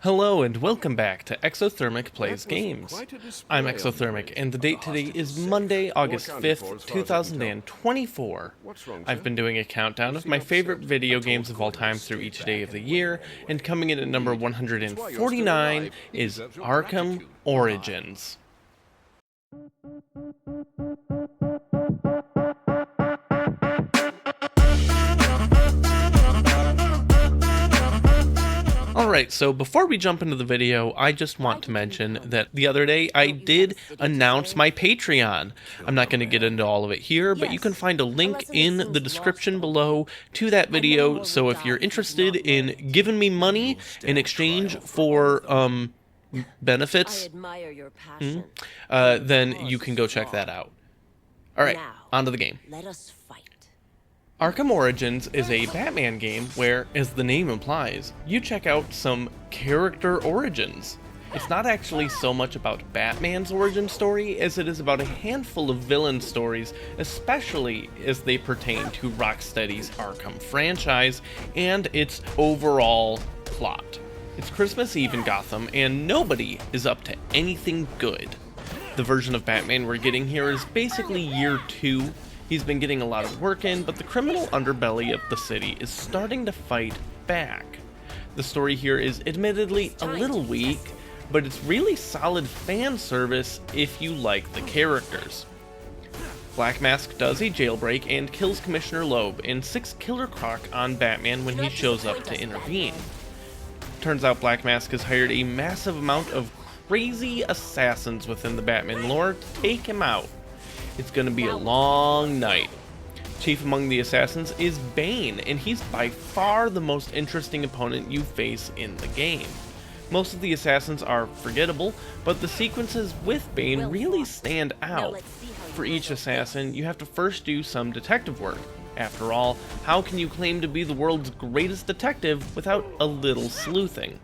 Hello and welcome back to Exothermic Plays Games. I'm Exothermic and the date today is Monday, August 5th, 2024. I've been doing a countdown of my favorite video games of all time through each day of the year, and coming in at number 149 is Arkham Origins. Alright, so before we jump into the video, I just want to mention that the other day I did announce my Patreon. I'm not going to get into all of it here, but you can find a link in the description below to that video, so if you're interested in giving me money in exchange for, benefits, then you can go check that out. Alright, on to the game. Let us fight. Arkham Origins is a Batman game where, as the name implies, you check out some character origins. It's not actually so much about Batman's origin story as it is about a handful of villain stories, especially as they pertain to Rocksteady's Arkham franchise and its overall plot. It's Christmas Eve in Gotham, and nobody is up to anything good. The version of Batman we're getting here is basically year 2. He's been getting a lot of work in, but the criminal underbelly of the city is starting to fight back. The story here is admittedly a little weak, but it's really solid fan service if you like the characters. Black Mask does a jailbreak and kills Commissioner Loeb and 6 Killer Croc on Batman when he shows up to intervene. Turns out Black Mask has hired a massive amount of crazy assassins within the Batman lore to take him out. It's going to be a long night. Chief among the assassins is Bane, and he's by far the most interesting opponent you face in the game. Most of the assassins are forgettable, but the sequences with Bane really stand out. For each assassin, you have to first do some detective work. After all, how can you claim to be the world's greatest detective without a little sleuthing?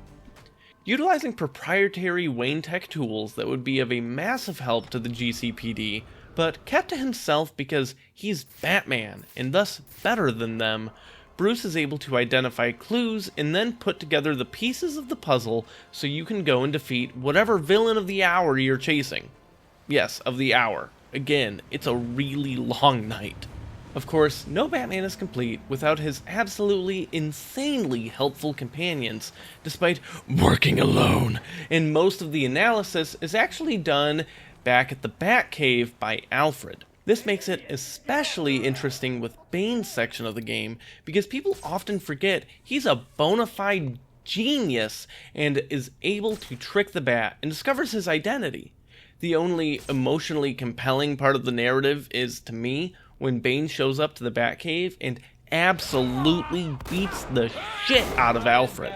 Utilizing proprietary Wayne Tech tools that would be of a massive help to the GCPD, but kept to himself because he's Batman, and thus better than them, Bruce is able to identify clues and then put together the pieces of the puzzle so you can go and defeat whatever villain of the hour you're chasing. Yes, of the hour. Again, it's a really long night. Of course, no Batman is complete without his absolutely insanely helpful companions, despite working alone, and most of the analysis is actually done back at the Batcave by Alfred. This makes it especially interesting with Bane's section of the game because people often forget he's a bona fide genius and is able to trick the Bat and discovers his identity. The only emotionally compelling part of the narrative is, to me, when Bane shows up to the Batcave and absolutely beats the shit out of Alfred.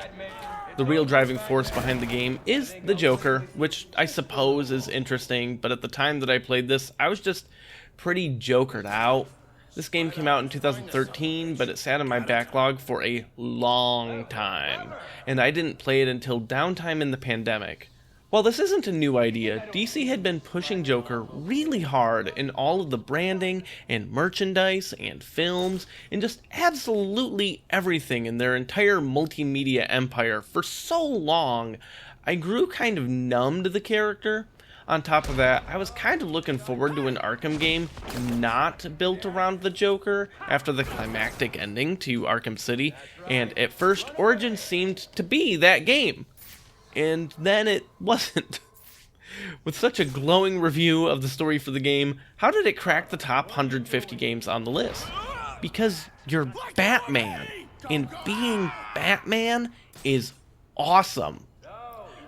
The real driving force behind the game is the Joker, which I suppose is interesting, but at the time that I played this, I was just pretty jokered out. This game came out in 2013, but it sat in my backlog for a long time, and I didn't play it until downtime in the pandemic. While this isn't a new idea, DC had been pushing Joker really hard in all of the branding and merchandise and films and just absolutely everything in their entire multimedia empire for so long, I grew kind of numb to the character. On top of that, I was kind of looking forward to an Arkham game not built around the Joker after the climactic ending to Arkham City, and at first, Origins seemed to be that game. And then it wasn't. With such a glowing review of the story for the game, how did it crack the top 150 games on the list? Because you're Batman, and being Batman is awesome.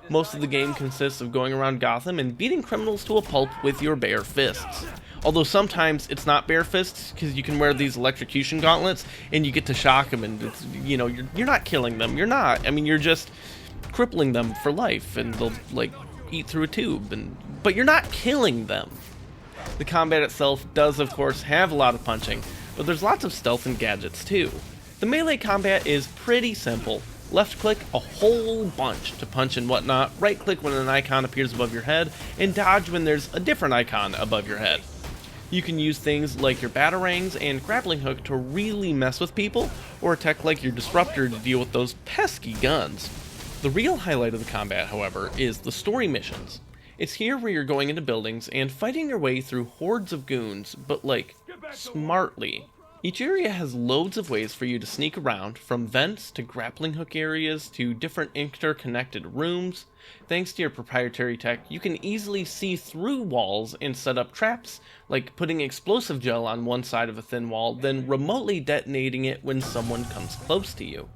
Most of the game consists of going around Gotham and beating criminals to a pulp with your bare fists. Although sometimes it's not bare fists, because you can wear these electrocution gauntlets and you get to shock them, and it's, you're not killing them. You're not. I mean, you're just crippling them for life, and they'll eat through a tube, but you're not killing them. The combat itself does of course have a lot of punching, but there's lots of stealth and gadgets too. The melee combat is pretty simple. Left click a whole bunch to punch and whatnot, right click when an icon appears above your head, and dodge when there's a different icon above your head. You can use things like your batarangs and grappling hook to really mess with people, or a tech like your disruptor to deal with those pesky guns. The real highlight of the combat, however, is the story missions. It's here where you're going into buildings and fighting your way through hordes of goons, but like, smartly. Each area has loads of ways for you to sneak around, from vents to grappling hook areas to different interconnected rooms. Thanks to your proprietary tech, you can easily see through walls and set up traps, like putting explosive gel on one side of a thin wall, then remotely detonating it when someone comes close to you.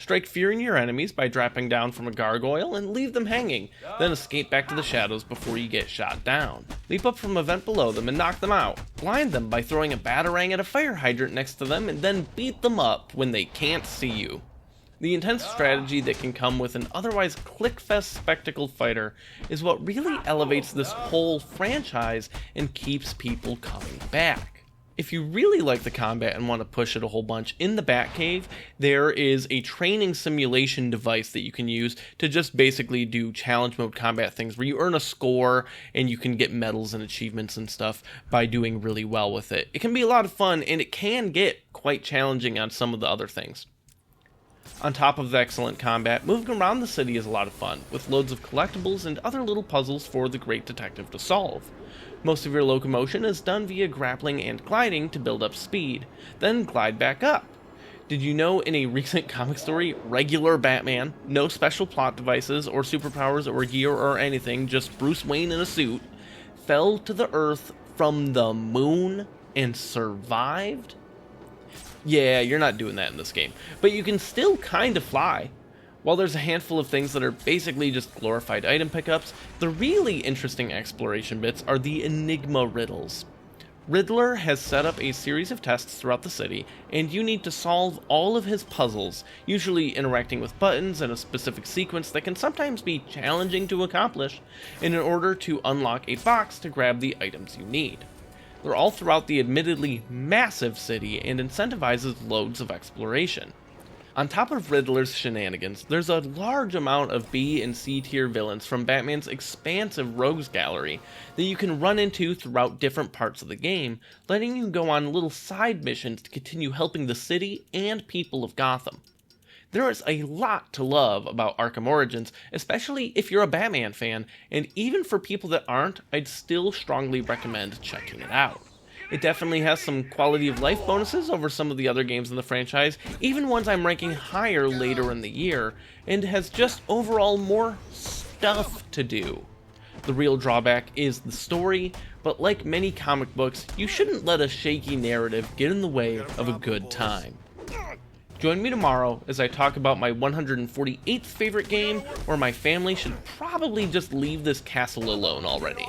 Strike fear in your enemies by dropping down from a gargoyle and leave them hanging, then escape back to the shadows before you get shot down. Leap up from a vent below them and knock them out. Blind them by throwing a batarang at a fire hydrant next to them and then beat them up when they can't see you. The intense strategy that can come with an otherwise clickfest spectacled fighter is what really elevates this whole franchise and keeps people coming back. If you really like the combat and want to push it a whole bunch, in the Batcave, there is a training simulation device that you can use to just basically do challenge mode combat things where you earn a score and you can get medals and achievements and stuff by doing really well with it. It can be a lot of fun and it can get quite challenging on some of the other things. On top of the excellent combat, moving around the city is a lot of fun, with loads of collectibles and other little puzzles for the great detective to solve. Most of your locomotion is done via grappling and gliding to build up speed, then glide back up. Did you know in a recent comic story, regular Batman, no special plot devices or superpowers or gear or anything, just Bruce Wayne in a suit, fell to the earth from the moon and survived? Yeah, you're not doing that in this game, but you can still kind of fly. While there's a handful of things that are basically just glorified item pickups, the really interesting exploration bits are the Enigma riddles. Riddler has set up a series of tests throughout the city, and you need to solve all of his puzzles, usually interacting with buttons in a specific sequence that can sometimes be challenging to accomplish, in order to unlock a box to grab the items you need. They're all throughout the admittedly massive city and incentivizes loads of exploration. On top of Riddler's shenanigans, there's a large amount of B and C tier villains from Batman's expansive rogues gallery that you can run into throughout different parts of the game, letting you go on little side missions to continue helping the city and people of Gotham. There is a lot to love about Arkham Origins, especially if you're a Batman fan, and even for people that aren't, I'd still strongly recommend checking it out. It definitely has some quality of life bonuses over some of the other games in the franchise, even ones I'm ranking higher later in the year, and has just overall more stuff to do. The real drawback is the story, but like many comic books, you shouldn't let a shaky narrative get in the way of a good time. Join me tomorrow as I talk about my 148th favorite game, or my family should probably just leave this castle alone already.